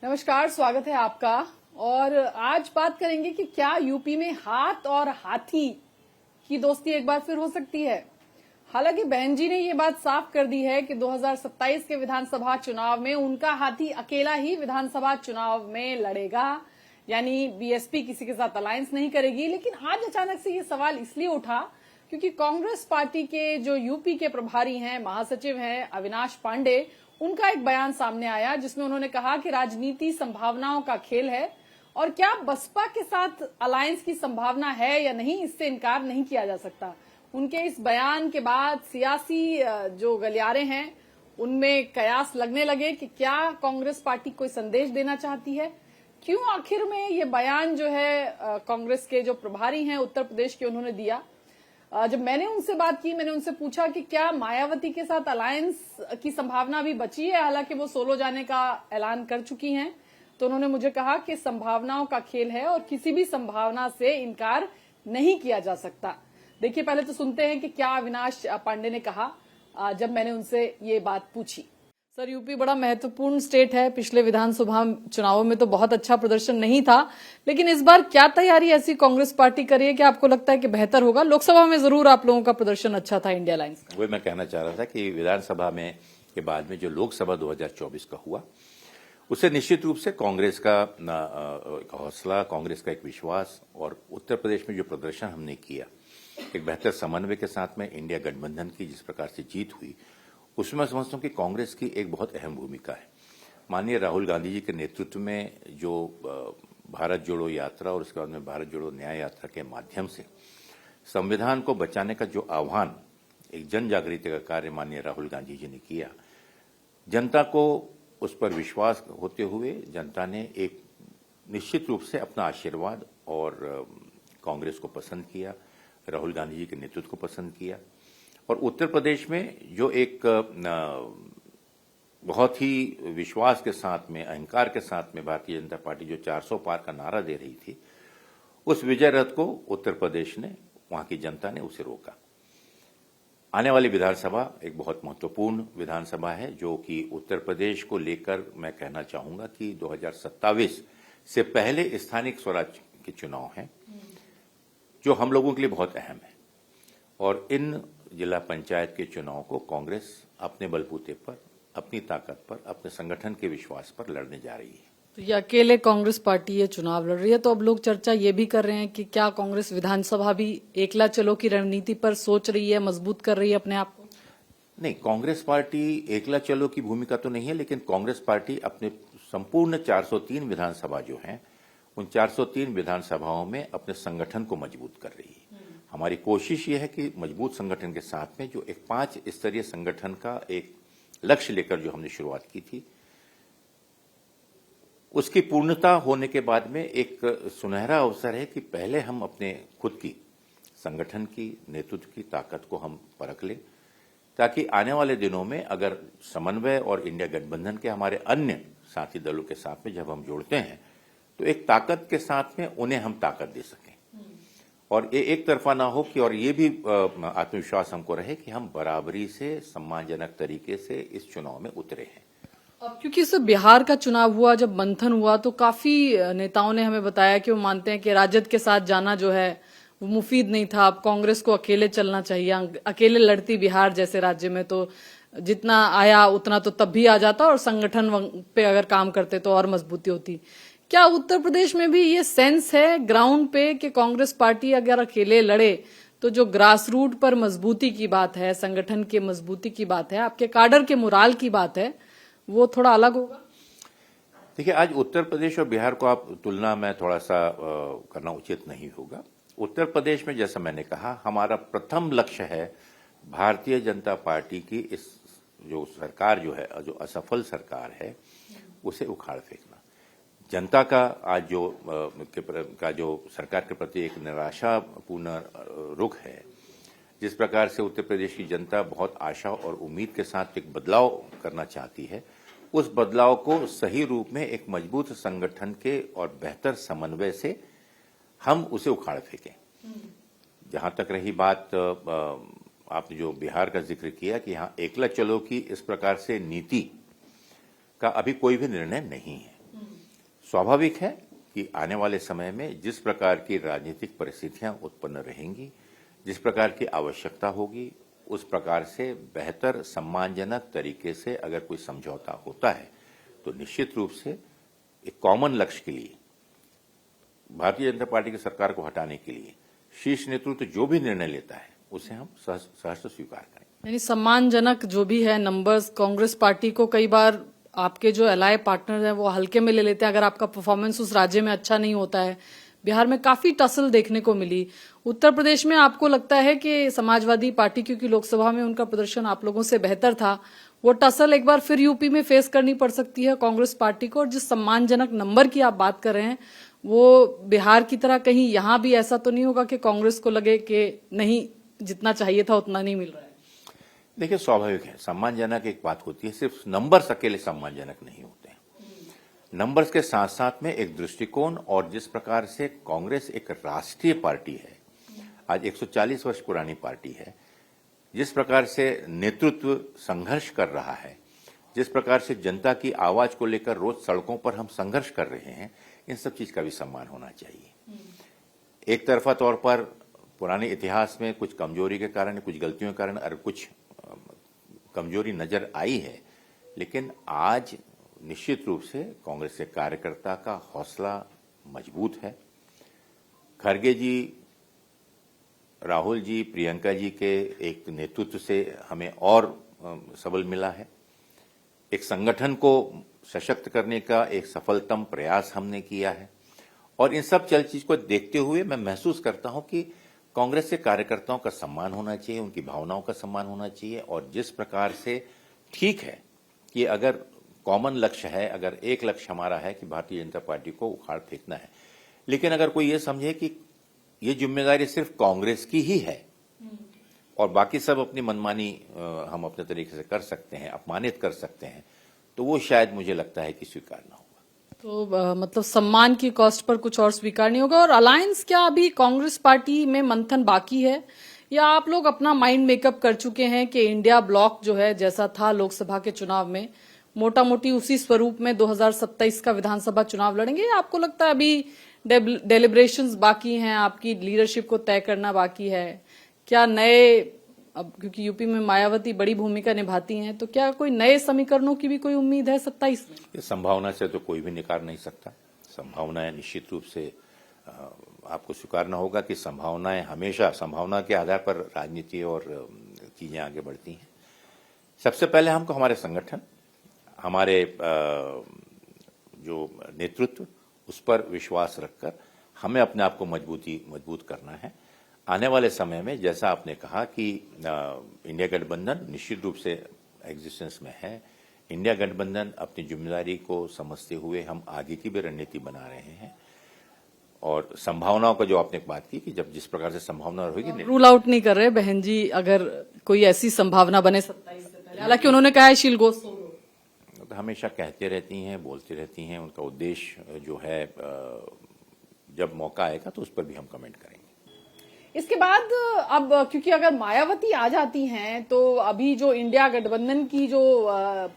नमस्कार, स्वागत है आपका। और आज बात करेंगे कि क्या यूपी में हाथ और हाथी की दोस्ती एक बार फिर हो सकती है। हालांकि बहन जी ने ये बात साफ कर दी है कि 2027 के विधानसभा चुनाव में उनका हाथी अकेला ही विधानसभा चुनाव में लड़ेगा, यानी बीएसपी किसी के साथ अलायंस नहीं करेगी। लेकिन आज अचानक से ये सवाल इसलिए उठा क्योंकि कांग्रेस पार्टी के जो यूपी के प्रभारी हैं, महासचिव हैं अविनाश पांडे, उनका एक बयान सामने आया जिसमें उन्होंने कहा कि राजनीति संभावनाओं का खेल है और क्या बसपा के साथ अलायंस की संभावना है या नहीं, इससे इनकार नहीं किया जा सकता। उनके इस बयान के बाद सियासी जो गलियारे हैं उनमें कयास लगने लगे कि क्या कांग्रेस पार्टी कोई संदेश देना चाहती है, क्यों आखिर में ये बयान जो है कांग्रेस के जो प्रभारी हैं उत्तर प्रदेश के उन्होंने दिया। जब मैंने उनसे बात की, मैंने उनसे पूछा कि क्या मायावती के साथ अलायंस की संभावना अभी बची है, हालांकि वो सोलो जाने का ऐलान कर चुकी हैं, तो उन्होंने मुझे कहा कि संभावनाओं का खेल है और किसी भी संभावना से इनकार नहीं किया जा सकता। देखिए, पहले तो सुनते हैं कि क्या अविनाश पांडे ने कहा जब मैंने उनसे ये बात पूछी। सर, यूपी बड़ा महत्वपूर्ण स्टेट है। पिछले विधानसभा चुनावों में तो बहुत अच्छा प्रदर्शन नहीं था, लेकिन इस बार क्या तैयारी ऐसी कांग्रेस पार्टी कर रही है कि आपको लगता है कि बेहतर होगा? लोकसभा में जरूर आप लोगों का प्रदर्शन अच्छा था इंडिया अलायंस का। वही मैं कहना चाह रहा था कि विधानसभा में के बाद में जो लोकसभा 2024 का हुआ, उससे निश्चित रूप से कांग्रेस का हौसला, कांग्रेस का एक विश्वास और उत्तर प्रदेश में जो प्रदर्शन हमने किया, एक बेहतर समन्वय के साथ में इंडिया गठबंधन की जिस प्रकार से जीत हुई, उसमें मैं समझता हूं कि कांग्रेस की एक बहुत अहम भूमिका है। माननीय राहुल गांधी जी के नेतृत्व में जो भारत जोड़ो यात्रा और उसके बाद में भारत जोड़ो न्याय यात्रा के माध्यम से संविधान को बचाने का जो आह्वान, एक जन जागृति का कार्य माननीय राहुल गांधी जी ने किया, जनता को उस पर विश्वास होते हुए जनता ने एक निश्चित रूप से अपना आशीर्वाद और कांग्रेस को पसंद किया, राहुल गांधी जी के नेतृत्व को पसंद किया। और उत्तर प्रदेश में जो एक बहुत ही विश्वास के साथ में, अहंकार के साथ में भारतीय जनता पार्टी जो 400 पार का नारा दे रही थी, उस विजय रथ को उत्तर प्रदेश ने, वहां की जनता ने उसे रोका। आने वाली विधानसभा एक बहुत महत्वपूर्ण विधानसभा है, जो कि उत्तर प्रदेश को लेकर मैं कहना चाहूंगा कि 2027 से पहले स्थानीय स्वराज के चुनाव हैं, जो हम लोगों के लिए बहुत अहम है। और इन जिला पंचायत के चुनाव को कांग्रेस अपने बलबूते पर, अपनी ताकत पर, अपने संगठन के विश्वास पर लड़ने जा रही है। तो ये अकेले कांग्रेस पार्टी ये चुनाव लड़ रही है, तो अब लोग चर्चा ये भी कर रहे हैं कि क्या कांग्रेस विधानसभा भी एकला चलो की रणनीति पर सोच रही है, मजबूत कर रही है अपने आप को? नहीं, कांग्रेस पार्टी एकला चलो की भूमिका तो नहीं है, लेकिन कांग्रेस पार्टी अपने संपूर्ण 403 विधानसभा जो हैं, उन 403 विधानसभाओं में अपने संगठन को मजबूत कर रही है। हमारी कोशिश ये है कि मजबूत संगठन के साथ में जो एक 5 स्तरीय संगठन का एक लक्ष्य लेकर जो हमने शुरुआत की थी, उसकी पूर्णता होने के बाद में एक सुनहरा अवसर है कि पहले हम अपने खुद की संगठन की, नेतृत्व की ताकत को हम परख लें, ताकि आने वाले दिनों में अगर समन्वय और इंडिया गठबंधन के हमारे अन्य साथी दलों के साथ में जब हम जोड़ते हैं, तो एक ताकत के साथ में उन्हें हम ताकत दे सकें और ये एक तरफा ना हो कि, और ये भी आत्मविश्वास हमको रहे कि हम बराबरी से, सम्मानजनक तरीके से इस चुनाव में उतरे हैं। अब क्योंकि इससे बिहार का चुनाव हुआ, जब मंथन हुआ, तो काफी नेताओं ने हमें बताया कि वो मानते हैं कि राजद के साथ जाना जो है वो मुफीद नहीं था, अब कांग्रेस को अकेले चलना चाहिए। अकेले लड़ती बिहार जैसे राज्य में तो जितना आया उतना तो तब भी आ जाता और संगठन पे अगर काम करते तो और मजबूती होती। क्या उत्तर प्रदेश में भी ये सेंस है ग्राउंड पे कि कांग्रेस पार्टी अगर अकेले लड़े तो जो ग्रास रूट पर मजबूती की बात है, संगठन के मजबूती की बात है, आपके काडर के मुराल की बात है, वो थोड़ा अलग होगा? देखिए, आज उत्तर प्रदेश और बिहार को आप तुलना में थोड़ा सा करना उचित नहीं होगा। उत्तर प्रदेश में जैसा मैंने कहा, हमारा प्रथम लक्ष्य है भारतीय जनता पार्टी की इस जो सरकार जो है, जो असफल सरकार है, उसे उखाड़ फेंकना। जनता का आज जो सरकार के प्रति एक निराशापूर्ण रुख है, जिस प्रकार से उत्तर प्रदेश की जनता बहुत आशा और उम्मीद के साथ एक बदलाव करना चाहती है, उस बदलाव को सही रूप में एक मजबूत संगठन के और बेहतर समन्वय से हम उसे उखाड़ फेंकें। जहां तक रही बात, आपने जो बिहार का जिक्र किया कि यहाँ एकला चलो की इस प्रकार से नीति का अभी कोई भी निर्णय नहीं है। स्वाभाविक है कि आने वाले समय में जिस प्रकार की राजनीतिक परिस्थितियां उत्पन्न रहेंगी, जिस प्रकार की आवश्यकता होगी, उस प्रकार से बेहतर सम्मानजनक तरीके से अगर कोई समझौता होता है तो निश्चित रूप से एक कॉमन लक्ष्य के लिए भारतीय जनता पार्टी की सरकार को हटाने के लिए शीर्ष नेतृत्व जो भी निर्णय लेता है उसे हम सहर्ष स्वीकार करेंगे। यानी सम्मानजनक जो भी है नंबर्स, कांग्रेस पार्टी को कई बार आपके जो एलाय पार्टनर हैं वो हल्के में ले लेते हैं अगर आपका परफॉर्मेंस उस राज्य में अच्छा नहीं होता है। बिहार में काफी टसल देखने को मिली। उत्तर प्रदेश में आपको लगता है कि समाजवादी पार्टी, क्योंकि लोकसभा में उनका प्रदर्शन आप लोगों से बेहतर था, वो टसल एक बार फिर यूपी में फेस करनी पड़ सकती है कांग्रेस पार्टी को? और जिस सम्मानजनक नंबर की आप बात कर रहे हैं वो बिहार की तरह कहीं यहां भी ऐसा तो नहीं होगा कि कांग्रेस को लगे कि नहीं, जितना चाहिए था उतना नहीं मिल रहा है? देखिए, स्वाभाविक है, सम्मानजनक एक बात होती है, सिर्फ नंबर्स अकेले सम्मानजनक नहीं होते हैं। नंबर्स के साथ साथ में एक दृष्टिकोण और जिस प्रकार से कांग्रेस एक राष्ट्रीय पार्टी है, आज 140 वर्ष पुरानी पार्टी है, जिस प्रकार से नेतृत्व संघर्ष कर रहा है, जिस प्रकार से जनता की आवाज को लेकर रोज सड़कों पर हम संघर्ष कर रहे हैं, इन सब चीज का भी सम्मान होना चाहिए। एक तरफा तौर पर पुराने इतिहास में कुछ कमजोरी के कारण, कुछ गलतियों के कारण और कुछ कमजोरी नजर आई है, लेकिन आज निश्चित रूप से कांग्रेस के कार्यकर्ता का हौसला मजबूत है। खड़गे जी, राहुल जी, प्रियंका जी के एक नेतृत्व से हमें और सबल मिला है। एक संगठन को सशक्त करने का एक सफलतम प्रयास हमने किया है और इन सब चीज को देखते हुए मैं महसूस करता हूं कि कांग्रेस के कार्यकर्ताओं का सम्मान होना चाहिए, उनकी भावनाओं का सम्मान होना चाहिए। और जिस प्रकार से ठीक है कि अगर कॉमन लक्ष्य है, अगर एक लक्ष्य हमारा है कि भारतीय जनता पार्टी को उखाड़ फेंकना है, लेकिन अगर कोई ये समझे कि ये जिम्मेदारी सिर्फ कांग्रेस की ही है और बाकी सब अपनी मनमानी हम अपने तरीके से कर सकते हैं, अपमानित कर सकते हैं, तो वो शायद मुझे लगता है कि स्वीकार ना होगा। तो मतलब सम्मान की कॉस्ट पर कुछ और स्वीकार नहीं होगा। और अलायंस क्या अभी कांग्रेस पार्टी में मंथन बाकी है या आप लोग अपना माइंड मेकअप कर चुके हैं कि इंडिया ब्लॉक जो है जैसा था लोकसभा के चुनाव में, मोटा मोटी उसी स्वरूप में 2027 का विधानसभा चुनाव लड़ेंगे? या आपको लगता है अभी डेलिब्रेशंस बाकी हैं, आपकी लीडरशिप को तय करना बाकी है? क्या नए, अब क्योंकि यूपी में मायावती बड़ी भूमिका निभाती हैं, तो क्या कोई नए समीकरणों की भी कोई उम्मीद है 27 में? ये संभावना से तो कोई भी निकार नहीं सकता। संभावनाएं निश्चित रूप से आपको स्वीकारना होगा कि संभावनाएं हमेशा संभावना के आधार पर राजनीति और चीजें आगे बढ़ती हैं। सबसे पहले हमको हमारे संगठन, हमारे जो नेतृत्व, उस पर विश्वास रखकर हमें अपने आप को मजबूत करना है। आने वाले समय में जैसा आपने कहा कि इंडिया गठबंधन निश्चित रूप से एग्जिस्टेंस में है। इंडिया गठबंधन अपनी जिम्मेदारी को समझते हुए हम आगे की भी रणनीति बना रहे हैं और संभावनाओं का जो आपने बात की कि जब जिस प्रकार से संभावना रहेगी, रूल आउट नहीं कर रहे बहन जी अगर कोई ऐसी संभावना बने 27 से पहले, हालांकि उन्होंने कहा है शील गोस तो हमेशा कहते रहती हैं, बोलती रहती हैं। उनका उद्देश्य जो है जब मौका आएगा तो उस पर भी हम कमेंट करेंगे। इसके बाद अब क्योंकि अगर मायावती आ जाती हैं तो अभी जो इंडिया गठबंधन की जो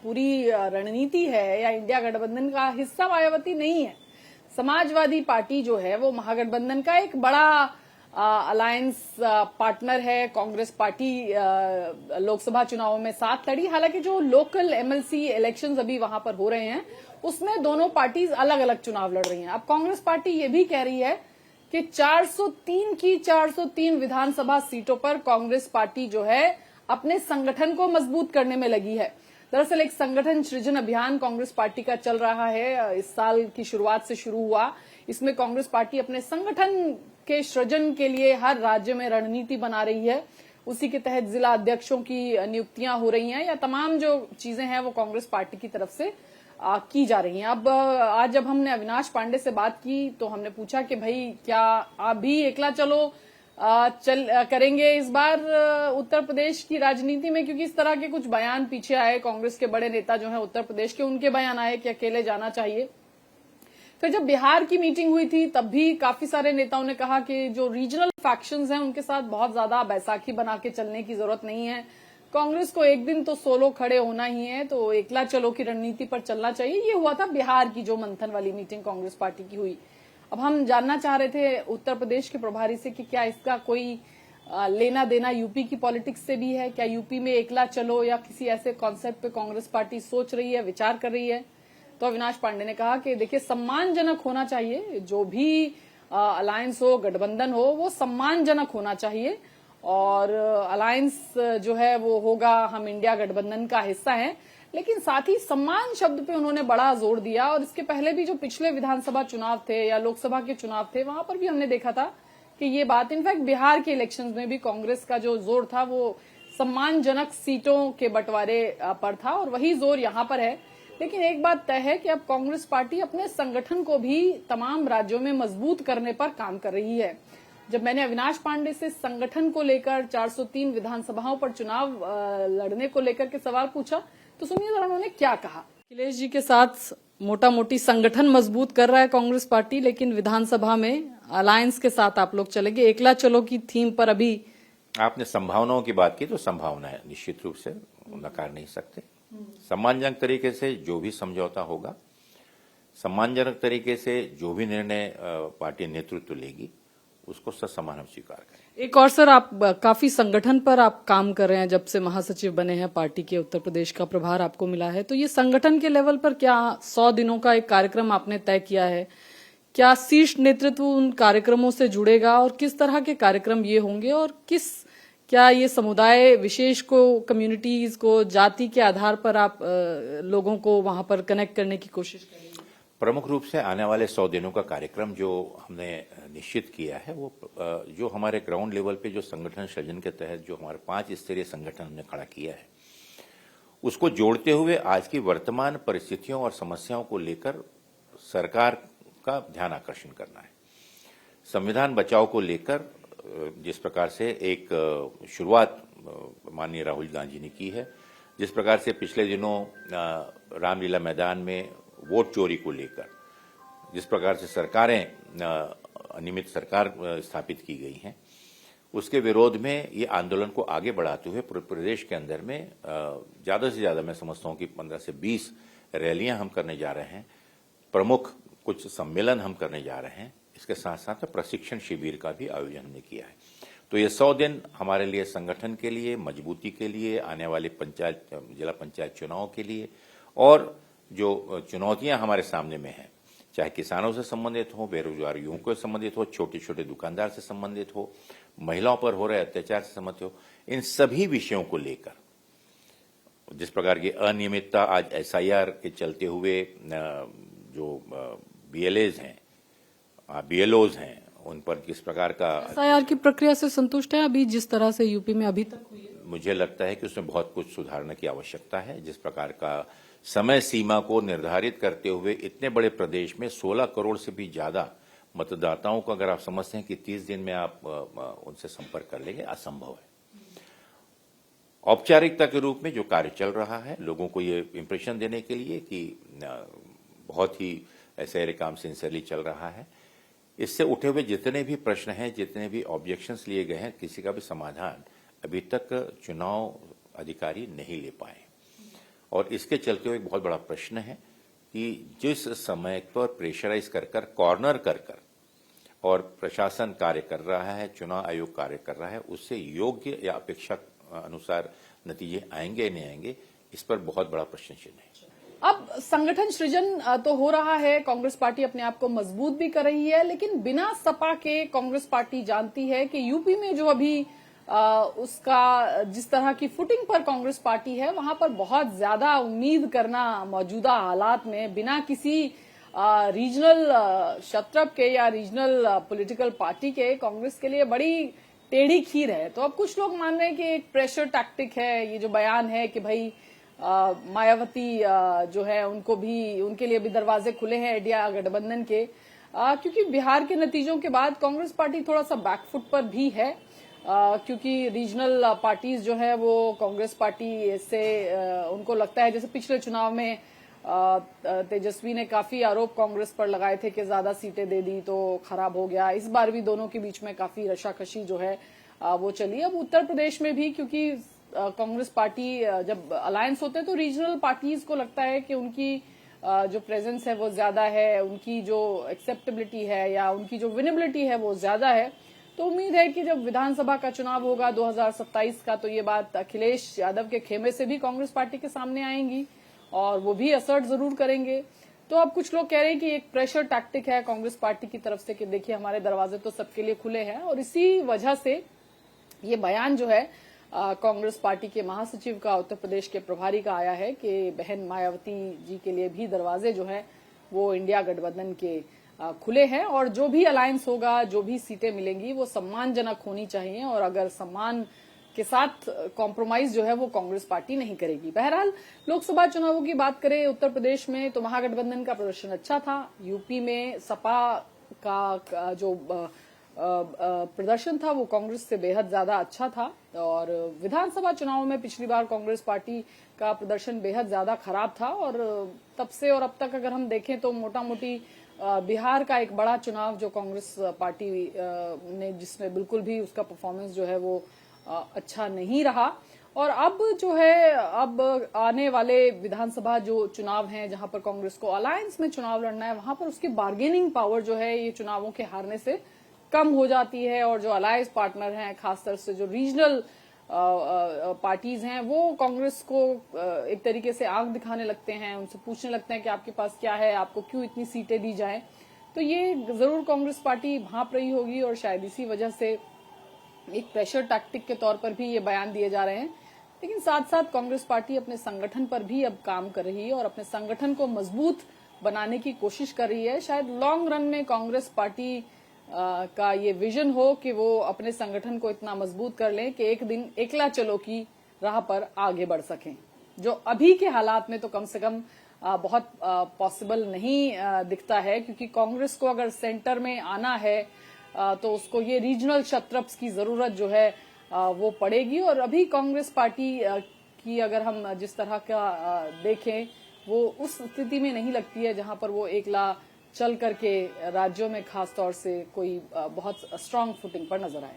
पूरी रणनीति है या इंडिया गठबंधन का हिस्सा मायावती नहीं है। समाजवादी पार्टी जो है वो महागठबंधन का एक बड़ा अलायंस पार्टनर है। कांग्रेस पार्टी लोकसभा चुनावों में साथ लड़ी, हालांकि जो लोकल एमएलसी इलेक्शंस अभी वहां पर हो रहे हैं उसमें दोनों पार्टीज अलग अलग चुनाव लड़ रही हैं। अब कांग्रेस पार्टी ये भी कह रही है कि 403 विधानसभा सीटों पर कांग्रेस पार्टी जो है अपने संगठन को मजबूत करने में लगी है। दरअसल एक संगठन सृजन अभियान कांग्रेस पार्टी का चल रहा है, इस साल की शुरुआत से शुरू हुआ। इसमें कांग्रेस पार्टी अपने संगठन के सृजन के लिए हर राज्य में रणनीति बना रही है। उसी के तहत जिला अध्यक्षों की नियुक्तियां हो रही हैं या तमाम जो चीजें हैं वो कांग्रेस पार्टी की तरफ से की जा रही हैं। अब आज जब हमने अविनाश पांडे से बात की तो हमने पूछा कि भाई क्या आप भी एकला चलो करेंगे इस बार उत्तर प्रदेश की राजनीति में, क्योंकि इस तरह के कुछ बयान पीछे आए। कांग्रेस के बड़े नेता जो हैं उत्तर प्रदेश के, उनके बयान आए कि अकेले जाना चाहिए। फिर जब बिहार की मीटिंग हुई थी तब भी काफी सारे नेताओं ने कहा कि जो रीजनल फैक्शंस हैं उनके साथ बहुत ज्यादा बैसाखी बना के चलने की जरूरत नहीं है। कांग्रेस को एक दिन तो सोलो खड़े होना ही है, तो एकला चलो की रणनीति पर चलना चाहिए। ये हुआ था बिहार की जो मंथन वाली मीटिंग कांग्रेस पार्टी की हुई। अब हम जानना चाह रहे थे उत्तर प्रदेश के प्रभारी से कि क्या इसका कोई लेना देना यूपी की पॉलिटिक्स से भी है? क्या यूपी में एकला चलो या किसी ऐसे कॉन्सेप्ट पे कांग्रेस पार्टी सोच रही है, विचार कर रही है? तो अविनाश पांडे ने कहा कि देखिए, सम्मानजनक होना चाहिए, जो भी अलायंस हो, गठबंधन हो, वो सम्मानजनक होना चाहिए। और अलायंस जो है वो होगा, हम इंडिया गठबंधन का हिस्सा हैं, लेकिन साथ ही सम्मान शब्द पे उन्होंने बड़ा जोर दिया। और इसके पहले भी जो पिछले विधानसभा चुनाव थे या लोकसभा के चुनाव थे, वहां पर भी हमने देखा था कि ये बात, इनफैक्ट बिहार के इलेक्शंस में भी कांग्रेस का जो जोर था वो सम्मानजनक सीटों के बंटवारे पर था, और वही जोर यहां पर है। लेकिन एक बात तय है कि अब कांग्रेस पार्टी अपने संगठन को भी तमाम राज्यों में मजबूत करने पर काम कर रही है। जब मैंने अविनाश पांडे से संगठन को लेकर 403 विधानसभाओं पर चुनाव लड़ने को लेकर के सवाल पूछा, तो सुनिए जरा उन्होंने क्या कहा। अखिलेश जी के साथ मोटा मोटी संगठन मजबूत कर रहा है कांग्रेस पार्टी, लेकिन विधानसभा में अलायंस के साथ आप लोग चलेंगे। एकला चलो की थीम पर अभी आपने संभावनाओं की बात की, तो संभावना है, निश्चित रूप से नकार नहीं सकते। सम्मानजनक तरीके से जो भी समझौता होगा, सम्मानजनक तरीके से जो भी निर्णय पार्टी नेतृत्व लेगी, उसको ससम्मान हम स्वीकार करें। एक और सर, आप काफी संगठन पर आप काम कर रहे हैं, जब से महासचिव बने हैं पार्टी के, उत्तर प्रदेश का प्रभार आपको मिला है, तो ये संगठन के लेवल पर क्या 100 दिनों का एक कार्यक्रम आपने तय किया है? क्या शीर्ष नेतृत्व उन कार्यक्रमों से जुड़ेगा, और किस तरह के कार्यक्रम ये होंगे, और क्या ये समुदाय विशेष को, कम्युनिटीज को, जाति के आधार पर आप लोगों को वहां पर कनेक्ट करने की कोशिश करेंगे? प्रमुख रूप से आने वाले 100 दिनों का कार्यक्रम जो हमने निश्चित किया है, वो जो हमारे ग्राउंड लेवल पे जो संगठन सृजन के तहत जो हमारे 5 स्तरीय संगठन हमने खड़ा किया है, उसको जोड़ते हुए आज की वर्तमान परिस्थितियों और समस्याओं को लेकर सरकार का ध्यान आकर्षण करना है। संविधान बचाओ को लेकर जिस प्रकार से एक शुरुआत माननीय राहुल गांधी जी ने की है, जिस प्रकार से पिछले दिनों रामलीला मैदान में वोट चोरी को लेकर जिस प्रकार से सरकारें, अनियमित सरकार स्थापित की गई हैं, उसके विरोध में ये आंदोलन को आगे बढ़ाते हुए प्रदेश के अंदर में ज्यादा से ज्यादा, मैं समझता हूं कि 15 से 20 रैलियां हम करने जा रहे हैं, प्रमुख कुछ सम्मेलन हम करने जा रहे हैं। इसके साथ साथ प्रशिक्षण शिविर का भी आयोजन हमने किया है। तो ये 100 दिन हमारे लिए, संगठन के लिए, मजबूती के लिए, आने वाले जिला पंचायत चुनाव के लिए, और जो चुनौतियां हमारे सामने में हैं, चाहे किसानों से संबंधित हो, बेरोजगार युवकों से संबंधित हो, छोटे छोटे दुकानदार से संबंधित हो, महिलाओं पर हो रहे अत्याचार से संबंधित हो, इन सभी विषयों को लेकर, जिस प्रकार की अनियमितता आज SIR के चलते हुए जो BLAs हैं, BLOs हैं, उन पर किस प्रकार का SIR की प्रक्रिया से संतुष्ट है अभी जिस तरह से यूपी में अभी तक हुई है? मुझे लगता है कि उसमें बहुत कुछ सुधारने की आवश्यकता है। जिस प्रकार का समय सीमा को निर्धारित करते हुए इतने बड़े प्रदेश में 16 करोड़ से भी ज्यादा मतदाताओं को अगर आप समझते हैं कि 30 दिन में आप उनसे संपर्क कर लेंगे, असंभव है। औपचारिकता के रूप में जो कार्य चल रहा है, लोगों को ये इंप्रेशन देने के लिए कि बहुत ही ऐसे काम सिंसियरली चल रहा है, इससे उठे हुए जितने भी प्रश्न हैं, जितने भी ऑब्जेक्शंस लिए गए हैं, किसी का भी समाधान अभी तक चुनाव अधिकारी नहीं ले पाए। और इसके चलते हुए एक बहुत बड़ा प्रश्न है कि जिस समय पर प्रेशराइज कर कॉर्नर कर और प्रशासन कार्य कर रहा है, चुनाव आयोग कार्य कर रहा है, उससे योग्य या अपेक्षा अनुसार नतीजे आएंगे या नहीं आएंगे, इस पर बहुत बड़ा प्रश्न चिन्ह है। अब संगठन सृजन तो हो रहा है, कांग्रेस पार्टी अपने आप को मजबूत भी कर रही है, लेकिन बिना सपा के कांग्रेस पार्टी जानती है कि यूपी में जो अभी उसका जिस तरह की फुटिंग पर कांग्रेस पार्टी है, वहां पर बहुत ज्यादा उम्मीद करना मौजूदा हालात में बिना किसी रीजनल शत्रप के या रीजनल पॉलिटिकल पार्टी के कांग्रेस के लिए बड़ी टेढ़ी खीर है। तो अब कुछ लोग मान रहे हैं कि एक प्रेशर टैक्टिक है, ये जो बयान है कि भाई मायावती जो है उनको भी, उनके लिए भी दरवाजे खुले हैं इंडिया गठबंधन के, क्योंकि बिहार के नतीजों के बाद कांग्रेस पार्टी थोड़ा सा बैकफुट पर भी है, क्योंकि रीजनल पार्टीज जो है वो कांग्रेस पार्टी से उनको लगता है, जैसे पिछले चुनाव में तेजस्वी ने काफी आरोप कांग्रेस पर लगाए थे कि ज्यादा सीटें दे दी तो खराब हो गया। इस बार भी दोनों के बीच में काफी रशाकशी जो है वो चली। अब उत्तर प्रदेश में भी, क्योंकि कांग्रेस पार्टी जब अलायंस होते हैं तो रीजनल पार्टीज को लगता है कि उनकी जो प्रेजेंस है वो ज्यादा है, उनकी जो एक्सेप्टेबिलिटी है या उनकी जो विनेबिलिटी है वो ज्यादा है। तो उम्मीद है कि जब विधानसभा का चुनाव होगा 2027 का, तो ये बात अखिलेश यादव के खेमे से भी कांग्रेस पार्टी के सामने आएंगी और वो भी असर्ट जरूर करेंगे। तो अब कुछ लोग कह रहे हैं कि एक प्रेशर टैक्टिक है कांग्रेस पार्टी की तरफ से कि देखिए हमारे दरवाजे तो सबके लिए खुले हैं, और इसी वजह से ये बयान जो है कांग्रेस पार्टी के महासचिव का, उत्तर प्रदेश के प्रभारी का आया है कि बहन मायावती जी के लिए भी दरवाजे जो है वो इंडिया गठबंधन के खुले हैं, और जो भी अलायंस होगा, जो भी सीटें मिलेंगी वो सम्मानजनक होनी चाहिए, और अगर सम्मान के साथ कॉम्प्रोमाइज जो है वो कांग्रेस पार्टी नहीं करेगी। बहरहाल लोकसभा चुनावों की बात करें उत्तर प्रदेश में तो महागठबंधन का प्रदर्शन अच्छा था। यूपी में सपा का जो प्रदर्शन था वो कांग्रेस से बेहद ज्यादा अच्छा था, और विधानसभा चुनाव में पिछली बार कांग्रेस पार्टी का प्रदर्शन बेहद ज्यादा खराब था, और तब से और अब तक अगर हम देखें तो मोटा मोटी बिहार का एक बड़ा चुनाव जो कांग्रेस पार्टी ने, जिसमें बिल्कुल भी उसका परफॉर्मेंस जो है वो अच्छा नहीं रहा। और अब जो है, अब आने वाले विधानसभा जो चुनाव हैं जहां पर कांग्रेस को अलायंस में चुनाव लड़ना है, वहां पर उसकी बार्गेनिंग पावर जो है ये चुनावों के हारने से कम हो जाती है, और जो अलायंस पार्टनर हैं, खासतौर से जो रीजनल पार्टीज हैं, वो कांग्रेस को एक तरीके से आंख दिखाने लगते हैं, उनसे पूछने लगते हैं कि आपके पास क्या है, आपको क्यों इतनी सीटें दी जाएं। तो ये जरूर कांग्रेस पार्टी भांप रही होगी, और शायद इसी वजह से एक प्रेशर टैक्टिक के तौर पर भी ये बयान दिए जा रहे हैं। लेकिन साथ साथ कांग्रेस पार्टी अपने संगठन पर भी अब काम कर रही है और अपने संगठन को मजबूत बनाने की कोशिश कर रही है। शायद लॉन्ग रन में कांग्रेस पार्टी का ये विजन हो कि वो अपने संगठन को इतना मजबूत कर लें कि एक दिन एकला चलो की राह पर आगे बढ़ सकें, जो अभी के हालात में तो कम से कम बहुत पॉसिबल नहीं दिखता है, क्योंकि कांग्रेस को अगर सेंटर में आना है तो उसको ये रीजनल शत्रप्स की जरूरत जो है वो पड़ेगी। और अभी कांग्रेस पार्टी की अगर हम जिस तरह का देखें, वो उस स्थिति में नहीं लगती है जहां पर वो एकला चल करके राज्यों में खास तौर से कोई बहुत स्ट्रांग फुटिंग पर नजर आए।